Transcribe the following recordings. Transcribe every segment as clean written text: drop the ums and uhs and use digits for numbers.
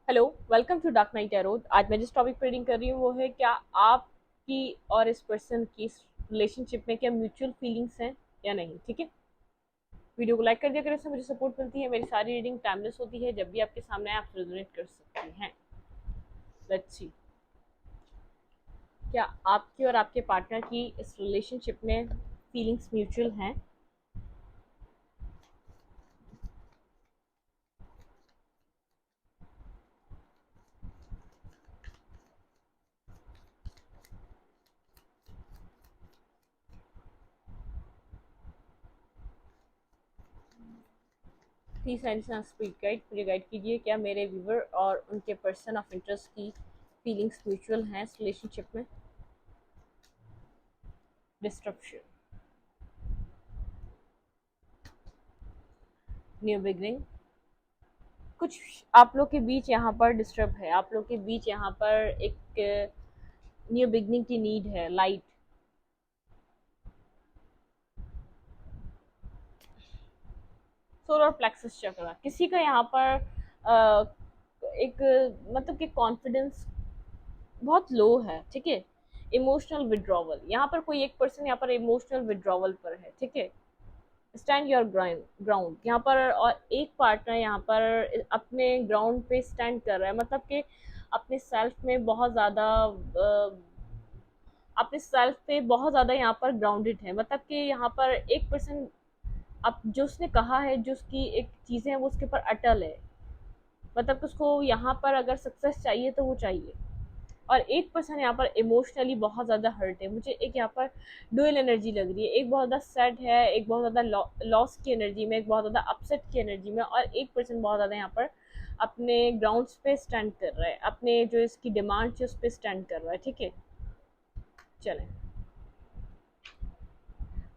Hello, welcome to dark night tarot. आज मैं जिस टॉपिक पर रीडिंग कर रही हूँ वो है क्या आपकी और इस पर्सन की रिलेशनशिप में क्या म्यूचुअल फीलिंग्स हैं या नहीं। ठीक है, वीडियो को लाइक कर दिया करें, इससे मुझे सपोर्ट मिलती है। मेरी सारी रीडिंग टाइमलेस होती है, जब भी आपके सामने आप रेजोनेट कर सकते हैं। लेट्स सी, क्या आपकी और आपके पार्टनर की इस रिलेशनशिप में फीलिंग्स म्यूचुअल हैं। प्लीज साइंस स्पीड गाइड मुझे गाइड कीजिए, क्या मेरे व्यूवर और उनके पर्सन ऑफ इंटरेस्ट की फीलिंग्स म्यूचुअल हैं इस रिलेशनशिप में। Disruption, new beginning. कुछ आप लोग के बीच यहाँ पर डिस्टर्ब है, आप लोग के बीच यहाँ पर एक न्यू बिगनिंग की नीड है। लाइट, सोलर प्लेक्सस चक्र, किसी का यहाँ पर एक मतलब कि कॉन्फिडेंस बहुत लो है। ठीक है, इमोशनल विड्रॉवल, यहाँ पर कोई एक पर्सन यहाँ पर इमोशनल विड्रॉवल पर है। ठीक है, स्टैंड योर ग्राउंड यहाँ पर, और एक पार्टनर यहाँ पर अपने ग्राउंड पे स्टैंड कर रहा है, मतलब कि अपने सेल्फ में बहुत ज़्यादा अपने सेल्फ पे बहुत ज़्यादा यहाँ पर ग्राउंडेड है। मतलब कि यहाँ पर एक पर्सन अब जो उसने कहा है, जो उसकी एक चीज़ें हैं वो उसके ऊपर अटल है। मतलब कि उसको यहाँ पर अगर सक्सेस चाहिए तो वो चाहिए। और एक पर्सन यहाँ पर इमोशनली बहुत ज़्यादा हर्ट है। मुझे एक यहाँ पर डुअल एनर्जी लग रही है, एक बहुत ज़्यादा सैड है, एक बहुत ज़्यादा लॉस की एनर्जी में, एक बहुत ज़्यादा अपसेट की एनर्जी में, और एक पर्सन बहुत ज़्यादा यहाँ पर अपने ग्राउंड्स पे स्टैंड कर रहा है, अपने जो इसकी डिमांड है उस पर स्टैंड कर रहा है। ठीक है, चलें।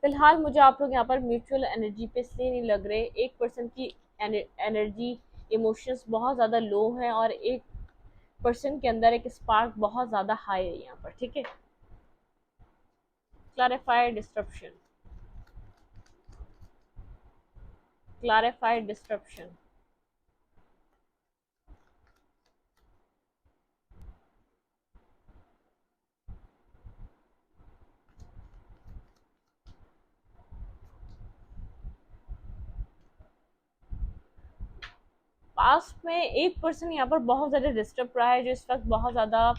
फिलहाल मुझे आप लोग यहाँ पर म्यूचुअल एनर्जी पे इसलिए नहीं लग रहे। एक पर्सन की एनर्जी, इमोशंस बहुत ज़्यादा लो हैं, और एक पर्सन के अंदर एक स्पार्क बहुत ज़्यादा हाई है यहाँ पर। ठीक है, clarify disruption, clarify disruption. Past में एक पर्सन यहाँ पर बहुत ज़्यादा डिस्टर्ब रहा है, जो इस वक्त बहुत ज़्यादा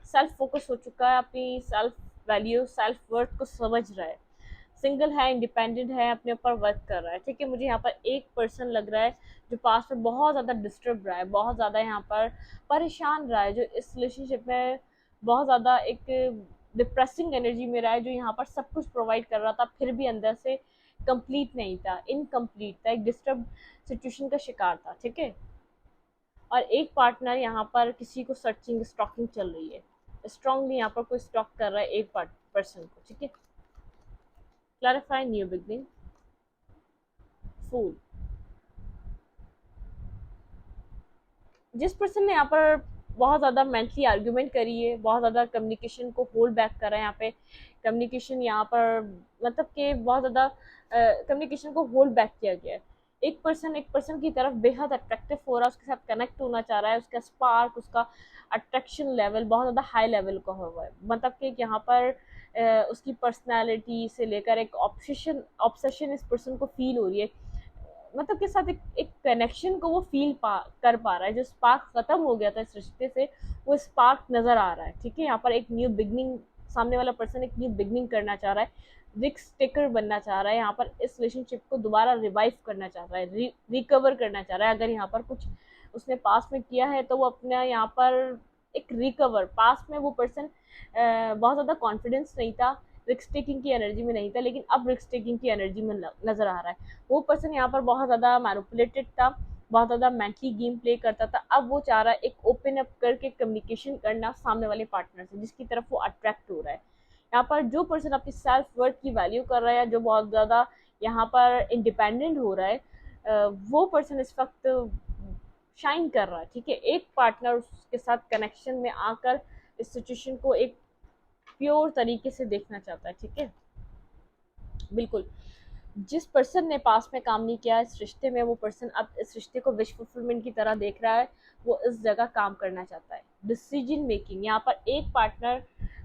सेल्फ फोकस हो चुका है, अपनी सेल्फ वैल्यू, सेल्फ वर्थ को समझ रहा है, सिंगल है, इंडिपेंडेंट है, अपने ऊपर वर्क कर रहा है। ठीक है, मुझे यहाँ पर एक पर्सन लग रहा है जो पास्ट में बहुत ज़्यादा डिस्टर्ब रहा है, बहुत ज़्यादा यहाँ पर परेशान रहा है, जो इस रिलेशनशिप में बहुत ज़्यादा एक डिप्रेसिंग एनर्जी में रहा है, जो यहाँ पर सब कुछ प्रोवाइड कर रहा था फिर भी अंदर से कंप्लीट नहीं था, इनकम्प्लीट था, एक डिस्टर्ब सिचुएशन का शिकार था। ठीक है, और एक पार्टनर यहाँ पर किसी को सर्चिंग, स्टॉकिंग चल रही है, स्ट्रांगली यहाँ पर कोई स्टॉक कर रहा है एक पर्सन को। ठीक है, क्लैरिफाई न्यू बिगनिंग, फूल। जिस पर्सन ने यहाँ पर बहुत ज़्यादा मेंटली आर्ग्यूमेंट करी है, बहुत ज़्यादा कम्युनिकेशन को होल्ड बैक कर रहा है यहाँ पे, कम्युनिकेशन यहाँ पर मतलब कि बहुत ज़्यादा कम्युनिकेशन को होल्ड बैक किया गया है। एक पर्सन की तरफ बेहद अट्रैक्टिव हो रहा है, उसके साथ कनेक्ट होना चाह रहा है, उसका स्पार्क, उसका अट्रैक्शन लेवल बहुत ज़्यादा हाई लेवल का हुआ है। मतलब कि यहाँ पर उसकी पर्सनैलिटी से लेकर एक ऑब्सेशन ऑब्सेशन इस पर्सन को फील हो रही है, मतलब के साथ एक कनेक्शन को वो कर पा रहा है। जो स्पार्क खत्म हो गया था इस रिश्ते से, वो स्पार्क नजर आ रहा है। ठीक है, यहाँ पर एक न्यू बिगनिंग, सामने वाला पर्सन एक न्यू बिगनिंग करना चाह रहा है, रिस्क टेकर बनना चाह रहा है, यहाँ पर इस रिलेशनशिप को दोबारा रिवाइव करना चाह रहा है, रिकवर करना चाह रहा है। अगर यहाँ पर कुछ उसने पास में किया है तो वो अपना यहाँ पर एक रिकवर, पास में वो पर्सन बहुत ज़्यादा कॉन्फिडेंस नहीं था, रिस्क टेकिंग की एनर्जी में नहीं था, लेकिन अब रिस्क टेकिंग की एनर्जी में नजर आ रहा है। वो पर्सन यहाँ पर बहुत ज़्यादा मैनिपुलेटेड था, बहुत ज़्यादा मेंटली गेम प्ले करता था, अब वो चाह रहा है एक ओपन अप करके कम्युनिकेशन करना सामने वाले पार्टनर से, जिसकी तरफ वो अट्रैक्ट हो रहा है। यहाँ पर जो पर्सन अपनी सेल्फ वर्थ की वैल्यू कर रहा है, जो बहुत ज़्यादा यहाँ पर इंडिपेंडेंट हो रहा है, वो पर्सन इस वक्त शाइन कर रहा है। ठीक है, एक पार्टनर उसके साथ कनेक्शन में आकर इस सिचुएशन को एक प्योर तरीके से देखना चाहता है। ठीक है, बिल्कुल। जिस पर्सन ने पास में काम नहीं किया इस रिश्ते में, वो पर्सन अब इस रिश्ते को विश फुलफिलमेंट की तरह देख रहा है, वो इस जगह काम करना चाहता है। डिसीजन मेकिंग, यहाँ पर एक पार्टनर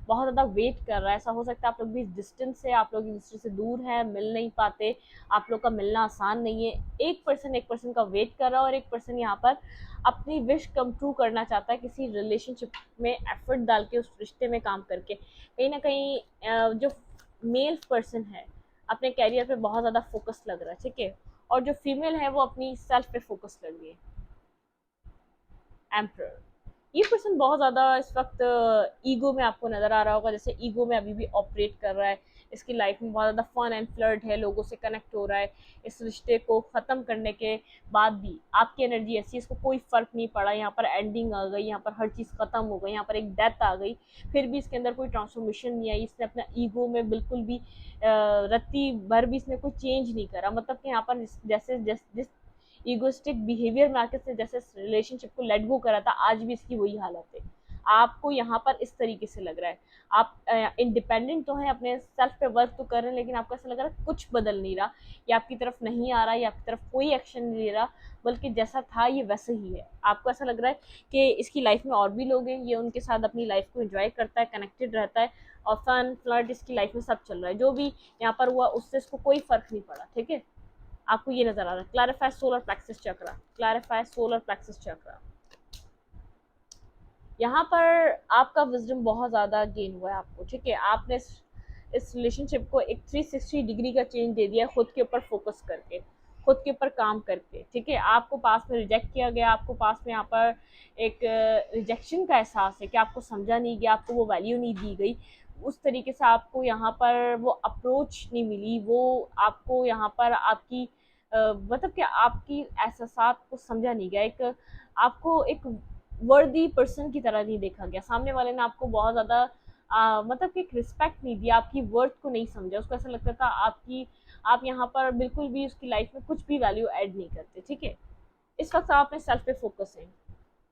बहुत ज़्यादा वेट कर रहा है। ऐसा हो सकता है आप लोग भी डिस्टेंस से, आप लोग एक दूसरे से दूर हैं, मिल नहीं पाते, आप लोग का मिलना आसान नहीं है। एक पर्सन का वेट कर रहा है, और एक पर्सन यहाँ पर अपनी विश कम ट्रू करना चाहता है किसी रिलेशनशिप में एफर्ट डाल के, उस रिश्ते में काम करके। कहीं ना कहीं जो मेल पर्सन है अपने कैरियर पे बहुत ज़्यादा फोकस लग रहा है, ठीक है, और जो फीमेल है वो अपनी सेल्फ पे फोकस लग रही है। एम्प्रर, ये पर्सन बहुत ज़्यादा इस वक्त ईगो में आपको नज़र आ रहा होगा, जैसे ईगो में अभी भी ऑपरेट कर रहा है। इसकी लाइफ में बहुत ज़्यादा फन एंड फ्लर्ट है, लोगों से कनेक्ट हो रहा है। इस रिश्ते को ख़त्म करने के बाद भी आपकी एनर्जी ऐसी है, इसको कोई फ़र्क नहीं पड़ा, यहाँ पर एंडिंग आ गई, यहाँ पर हर चीज़ ख़त्म हो गई, यहाँ पर एक डेथ आ गई, फिर भी इसके अंदर कोई ट्रांसफॉर्मेशन नहीं आई। इसने अपना ईगो में बिल्कुल भी रत्ती भर भी इसने कोई चेंज नहीं करा। मतलब कि यहाँ पर जैसे जिस ईगोइस्टिक बिहेवियर में आके से जैसे रिलेशनशिप को लेट गो करा था, आज भी इसकी वही हालत है। आपको यहाँ पर इस तरीके से लग रहा है, आप इंडिपेंडेंट तो हैं, अपने सेल्फ पे वर्क तो कर रहे हैं, लेकिन आपको ऐसा लग रहा है कुछ बदल नहीं रहा, ये आपकी तरफ नहीं आ रहा, ये आपकी तरफ कोई एक्शन नहीं ले रहा, बल्कि जैसा था ये वैसे ही है। आपको ऐसा लग रहा है कि इसकी लाइफ में और भी लोग हैं, ये उनके साथ अपनी लाइफ को एंजॉय करता है, कनेक्टेड रहता है, और फन फ्लर्ट इसकी लाइफ में सब चल रहा है। जो भी यहाँ पर हुआ उससे इसको कोई फर्क नहीं पड़ा, ठीक है। आपको ये नजर आ रहा है। क्लैरिफाई सोलर प्लेक्सस चक्रा, क्लैरिफाई सोलर प्लेक्सस चक्रा। यहाँ पर आपका विजडम बहुत ज़्यादा गेन हुआ है आपको, ठीक है। आपने इस रिलेशनशिप को एक 360 डिग्री का चेंज दे दिया, खुद के ऊपर फोकस करके, खुद के ऊपर काम करके, ठीक है। आपको पास में रिजेक्ट किया गया, आपको पास में यहाँ पर एक रिजेक्शन का एहसास है कि आपको समझा नहीं गया, आपको वो वैल्यू नहीं दी गई, उस तरीके से आपको यहाँ पर वो अप्रोच नहीं मिली, वो आपको यहाँ पर आपकी मतलब कि आपकी एहसास को समझा नहीं गया, एक आपको एक वर्दी पर्सन की तरह नहीं देखा गया। सामने वाले ने आपको बहुत ज़्यादा मतलब कि एक रिस्पेक्ट नहीं दिया, आपकी वर्थ को नहीं समझा, उसको ऐसा लगता था आपकी, आप यहाँ पर बिल्कुल भी उसकी लाइफ में कुछ भी वैल्यू ऐड नहीं करते, ठीक है। इस वक्त आप अपने सेल्फ पे फोकस हैं,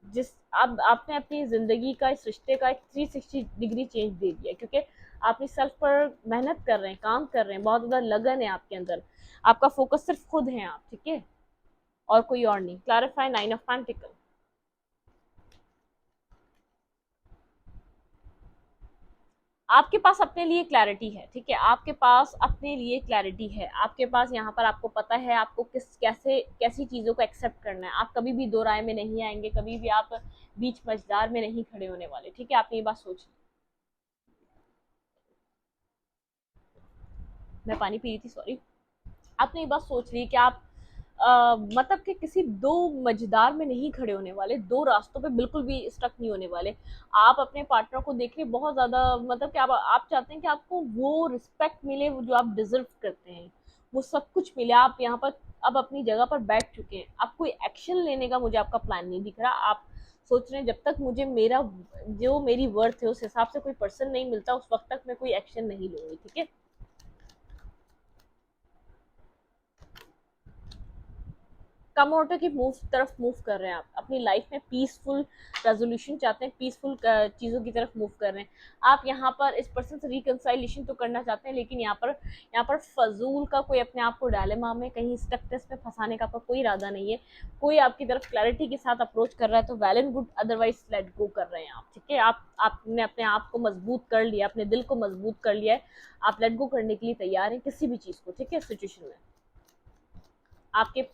जिस अब आपने अपनी ज़िंदगी का, इस रिश्ते का एक 360 डिग्री चेंज दे दिया, क्योंकि आप इस सेल्फ पर मेहनत कर रहे हैं, काम कर रहे हैं, बहुत ज़्यादा लगन है आपके अंदर, आपका फोकस सिर्फ खुद है आप, ठीक है, और कोई और नहीं। Clarify 9 of pentacle. आपके पास अपने लिए क्लैरिटी है, ठीक है, आपके पास अपने लिए क्लैरिटी है, आपके पास यहाँ पर आपको पता है आपको किस कैसे कैसी चीज़ों को एक्सेप्ट करना है। आप कभी भी दो राय में नहीं आएंगे, कभी भी आप बीच मझदार में नहीं खड़े होने वाले, ठीक है। आपने ये बात सोच ली। मैं पानी पी रही थी, सॉरी। आपने ये बात सोच ली कि आप मतलब कि किसी दो मझदार में नहीं खड़े होने वाले, दो रास्तों पे बिल्कुल भी स्टक नहीं होने वाले। आप अपने पार्टनर को देख रहे बहुत ज़्यादा, मतलब कि आप चाहते हैं कि आपको वो रिस्पेक्ट मिले वो जो आप डिजर्व करते हैं, वो सब कुछ मिले। आप यहाँ पर अब अपनी जगह पर बैठ चुके हैं, अब कोई एक्शन लेने का मुझे आपका प्लान नहीं दिख रहा। आप सोच रहे हैं जब तक मुझे मेरा जो मेरी वर्थ है उस हिसाब से कोई पर्सन नहीं मिलता, उस वक्त तक मैं कोई एक्शन नहीं लूंगी, ठीक है। कमोटो की मूव तरफ मूव कर रहे हैं, आप अपनी लाइफ में पीसफुल रेजोल्यूशन चाहते हैं, पीसफुल चीज़ों की तरफ मूव कर रहे हैं। आप यहाँ पर इस पर्सन से रिकनसाइलेशन तो करना चाहते हैं, लेकिन यहाँ पर फजूल का कोई अपने आप को डायलेमा में कहीं स्टकनेस में फंसाने का आपका कोई इरादा नहीं है। कोई आपकी तरफ क्लैरिटी के साथ अप्रोच कर रहा है तो well and good, otherwise let go कर रहे हैं आप, ठीक है। आपने अपने आप को मजबूत कर लिया, अपने दिल को मजबूत कर लिया है, आप लेट गो करने के लिए तैयार हैं किसी भी चीज़ को, ठीक है, सिचुएशन में। आपके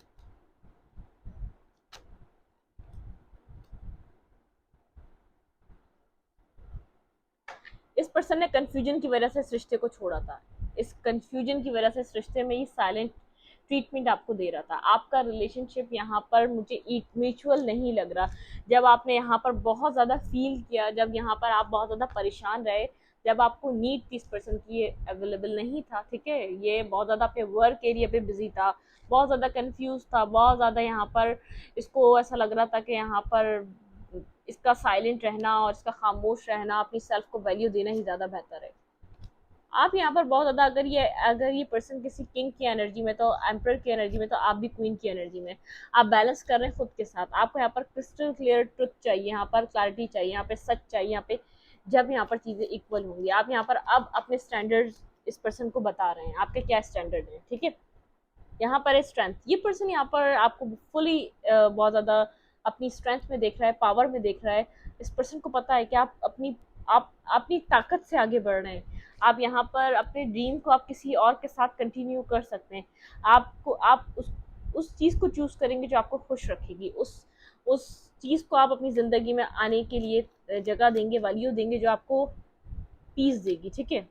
इस पर्सन ने कंफ्यूजन की वजह से इस रिश्ते को छोड़ा था, इस कंफ्यूजन की वजह से इस रिश्ते में ये साइलेंट ट्रीटमेंट आपको दे रहा था। आपका रिलेशनशिप यहाँ पर मुझे म्यूचुअल नहीं लग रहा। जब आपने यहाँ पर बहुत ज़्यादा फील किया, जब यहाँ पर आप बहुत ज़्यादा परेशान रहे, जब आपको नीड 30% की अवेलेबल नहीं था, ठीक है, ये बहुत ज़्यादा अपने वर्क एरिया पे बिजी था, बहुत ज़्यादा कंफ्यूज था, बहुत ज़्यादा यहाँ पर इसको ऐसा लग रहा था कि यहाँ पर इसका साइलेंट रहना और इसका खामोश रहना, अपनी सेल्फ को वैल्यू देना ही ज़्यादा बेहतर है। आप यहाँ पर बहुत ज़्यादा, अगर ये पर्सन किसी किंग की एनर्जी में, तो एम्पर की एनर्जी में, तो आप भी क्वीन की एनर्जी में, आप बैलेंस कर रहे हैं खुद के साथ। आपको यहाँ पर क्रिस्टल क्लियर ट्रुथ चाहिए, यहाँ पर क्लैरिटी चाहिए, यहाँ पे सच चाहिए, यहाँ पे जब यहाँ पर चीज़ें इक्वल होंगी। आप यहाँ पर अब अपने स्टैंडर्ड्स इस पर्सन को बता रहे हैं, आपके क्या स्टैंडर्ड हैं, ठीक है। यहाँ पर है स्ट्रेंथ। ये पर्सन यहाँ पर आपको फुली बहुत ज़्यादा अपनी स्ट्रेंथ में देख रहा है, पावर में देख रहा है। इस पर्सन को पता है कि आप अपनी ताकत से आगे बढ़ रहे हैं। आप यहाँ पर अपने ड्रीम को आप किसी और के साथ कंटिन्यू कर सकते हैं। आप उस चीज़ को चूज़ करेंगे जो आपको खुश रखेगी, उस चीज़ को आप अपनी ज़िंदगी में आने के लिए जगह देंगे, वैल्यू देंगे, जो आपको पीस देगी। ठीक है।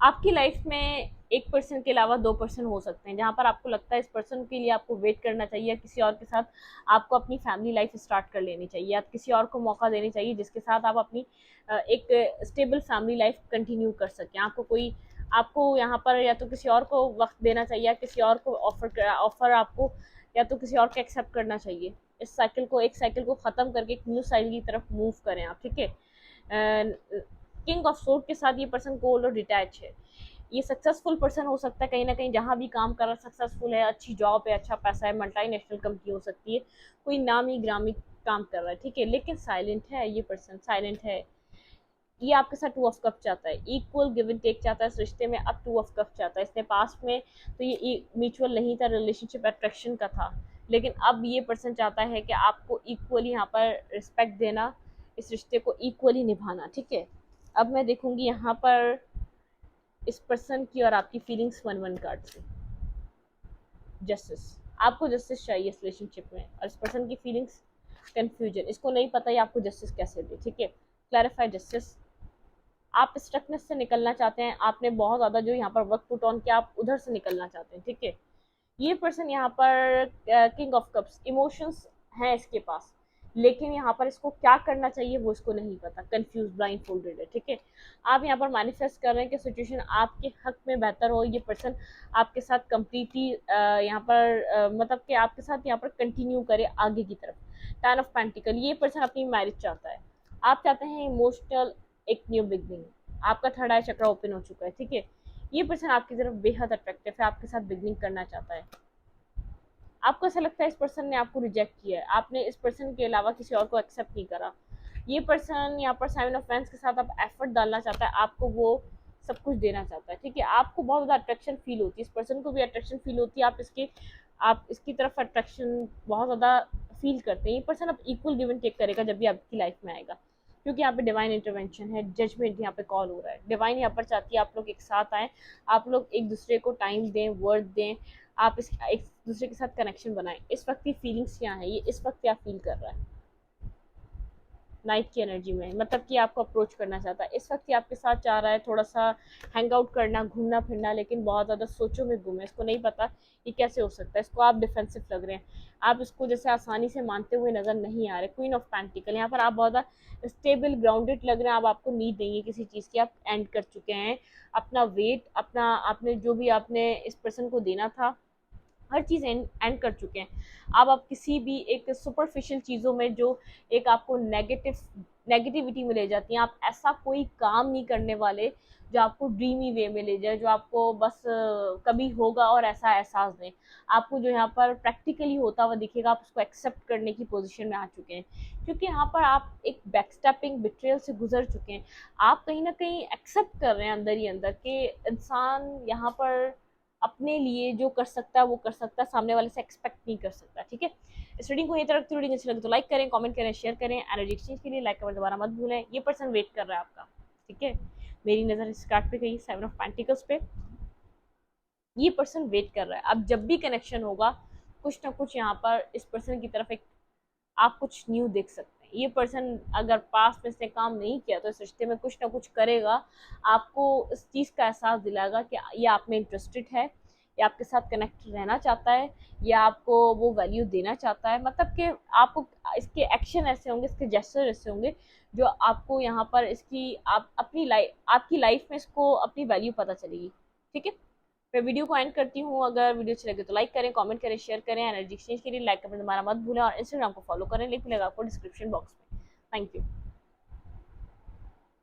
आपकी लाइफ में एक पर्सन के अलावा दो पर्सन हो सकते हैं, जहाँ पर आपको लगता है इस पर्सन के लिए आपको वेट करना चाहिए, किसी और के साथ आपको अपनी फैमिली लाइफ स्टार्ट कर लेनी चाहिए, या किसी और को मौका देनी चाहिए जिसके साथ आप अपनी एक स्टेबल फैमिली लाइफ कंटिन्यू कर सकें। आपको यहाँ पर या तो किसी और को वक्त देना चाहिए, या किसी और को ऑफर आपको या तो किसी और को एक्सेप्ट करना चाहिए। एक साइकिल को ख़त्म करके एक न्यू साइकिल की तरफ मूव करें आप। ठीक है। किंग ऑफ सोर्ड के साथ ये पर्सन कोल्ड और डिटैच है। ये सक्सेसफुल पर्सन हो सकता है, कहीं ना कहीं जहाँ भी काम कर रहा है सक्सेसफुल है, अच्छी जॉब है, अच्छा पैसा है, मल्टीनेशनल कंपनी हो सकती है, कोई नामी ग्रामी काम कर रहा है। ठीक है। लेकिन साइलेंट है, ये पर्सन साइलेंट है। ये आपके साथ टू ऑफ कप चाहता है, इक्वल गिव एंड टेक चाहता है इस रिश्ते में। अब टू ऑफ कप चाहता है। इसने पास्ट में तो ये म्यूचुअल नहीं था, रिलेशनशिप अट्रैक्शन का था, लेकिन अब ये पर्सन चाहता है कि आपको इक्वली यहाँ पर रिस्पेक्ट देना, इस रिश्ते को इक्वली निभाना। ठीक है। अब मैं देखूंगी यहाँ पर इस पर्सन की और आपकी फीलिंग्स 1-1 कार्ड से। जस्टिस। आपको जस्टिस चाहिए इस रिलेशनशिप में, और इस पर्सन की फीलिंग्स कंफ्यूजन, इसको नहीं पता है आपको जस्टिस कैसे दे। ठीक है। Clarify justice. आप स्टकनेस से निकलना चाहते हैं, आपने बहुत ज़्यादा जो यहाँ पर वर्क पुट ऑन किया, आप उधर से निकलना चाहते हैं। ठीक है। ये पर्सन यहाँ पर किंग ऑफ कप्स, इमोशंस हैं इसके पास, लेकिन यहाँ पर इसको क्या करना चाहिए वो इसको नहीं पता, कंफ्यूज ब्लाइंड फोल्डेड है। ठीक है। आप यहाँ पर मैनिफेस्ट कर रहे हैं कि सिचुएशन आपके हक में बेहतर हो, ये पर्सन आपके साथ कंप्लीटली यहाँ पर मतलब कि आपके साथ यहाँ पर कंटिन्यू करे आगे की तरफ। 10 ऑफ पेंटिकल। ये पर्सन अपनी मैरिज चाहता है, आप चाहते हैं इमोशनल एक न्यू बिगनिंग। आपका थर्ड आई चक्र ओपन हो चुका है। ठीक है। ये पर्सन आपकी तरफ बेहद अट्रैक्टिव है, आपके साथ बिगनिंग करना चाहता है। आपको ऐसा लगता है इस पर्सन ने आपको रिजेक्ट किया है, आपने इस पर्सन के अलावा किसी और को एक्सेप्ट नहीं करा। ये पर्सन यहाँ पर 7 ऑफ वैंड्स के साथ आप एफर्ट डालना चाहता है, आपको वो सब कुछ देना चाहता है। ठीक है। आपको बहुत ज़्यादा अट्रैक्शन फील होती है, इस पर्सन को भी अट्रैक्शन फील होती है, आप इसकी तरफ अट्रैक्शन बहुत ज़्यादा फील करते हैं। ये पर्सन अब इक्वल गिव एंड टेक करेगा जब भी आपकी लाइफ में आएगा, क्योंकि यहाँ पे डिवाइन इंटरवेंशन है, जजमेंट यहाँ पे कॉल हो रहा है। डिवाइन यहाँ पर चाहती है आप लोग एक साथ आएँ, आप लोग एक दूसरे को टाइम दें, वर्ड दें, आप एक दूसरे के साथ कनेक्शन बनाएं। इस वक्त की फीलिंग्स क्या है, ये इस वक्त क्या फील कर रहा है नाइट की एनर्जी में, मतलब कि आपको अप्रोच करना चाहता है इस वक्त, ये आपके साथ चाह रहा है थोड़ा सा हैंग आउट करना, घूमना फिरना, लेकिन बहुत ज़्यादा सोचों में गुम है, इसको नहीं पता ये कैसे हो सकता है। इसको आप डिफेंसिव लग रहे हैं, आप इसको जैसे आसानी से मानते हुए नजर नहीं आ रहे। Queen of pentacle. यहाँ पर आप बहुत ज़्यादा स्टेबल ग्राउंडेड लग रहे हैं, अब आपको नीड नहीं है किसी चीज़ की, आप एंड कर चुके हैं अपना वेट, अपना आपने जो भी आपने इस पर्सन को देना था, हर चीज़ एंड कर चुके हैं। अब आप किसी भी एक सुपरफिशियल चीज़ों में जो एक आपको नेगेटिविटी में ले जाती हैं, आप ऐसा कोई काम नहीं करने वाले जो आपको ड्रीमी वे में ले जाए, जो आपको बस कभी होगा और ऐसा एहसास दें। आपको जो यहाँ पर प्रैक्टिकली होता हुआ दिखेगा, आप उसको एक्सेप्ट करने की पोजीशन में आ चुके हैं, क्योंकि यहाँ पर आप एक बैकस्टेपिंग बिट्रेयल से गुजर चुके हैं। आप कहीं ना कहीं एक्सेप्ट कर रहे हैं अंदर ही अंदर कि इंसान यहाँ पर अपने लिए जो कर सकता है वो कर सकता है, सामने वाले से एक्सपेक्ट नहीं कर सकता। ठीक है। इस रीडिंग को यहीं तक रखते रीडिंग अच्छी लगे तो लाइक करें, कमेंट करें, शेयर करें। एनर्जी एक्सचेंज के लिए लाइक कमेंट दोबारा मत भूलें। ये पर्सन वेट कर रहा है आपका। ठीक है। मेरी नज़र इस कार्ड पे गई 7 ऑफ पेंटिकल्स पे। ये पर्सन वेट कर रहा है, अब जब भी कनेक्शन होगा कुछ ना कुछ यहाँ पर इस पर्सन की तरफ एक आप कुछ न्यू देख सकते हैं। ये पर्सन अगर पास्ट में इसने काम नहीं किया तो इस रिश्ते में कुछ ना कुछ करेगा, आपको इस चीज़ का एहसास दिलाएगा कि ये आप में इंटरेस्टेड है, ये आपके साथ कनेक्ट रहना चाहता है, या आपको वो वैल्यू देना चाहता है। मतलब कि आपको इसके एक्शन ऐसे होंगे, इसके जेस्चर ऐसे होंगे जो आपको यहाँ पर इसकी आप अपनी लाइफ आपकी लाइफ में इसको अपनी वैल्यू पता चलेगी। ठीक है। मैं वीडियो को एंड करती हूँ। अगर वीडियो अच्छी लगे तो लाइक करें, कमेंट करें, शेयर करें। एनर्जी एक्सचेंज के लिए लाइक कमेंट हमारा मत भूलें, और इंस्टाग्राम को फॉलो करें, लिंक मिलेगा आपको डिस्क्रिप्शन बॉक्स में। Thank you.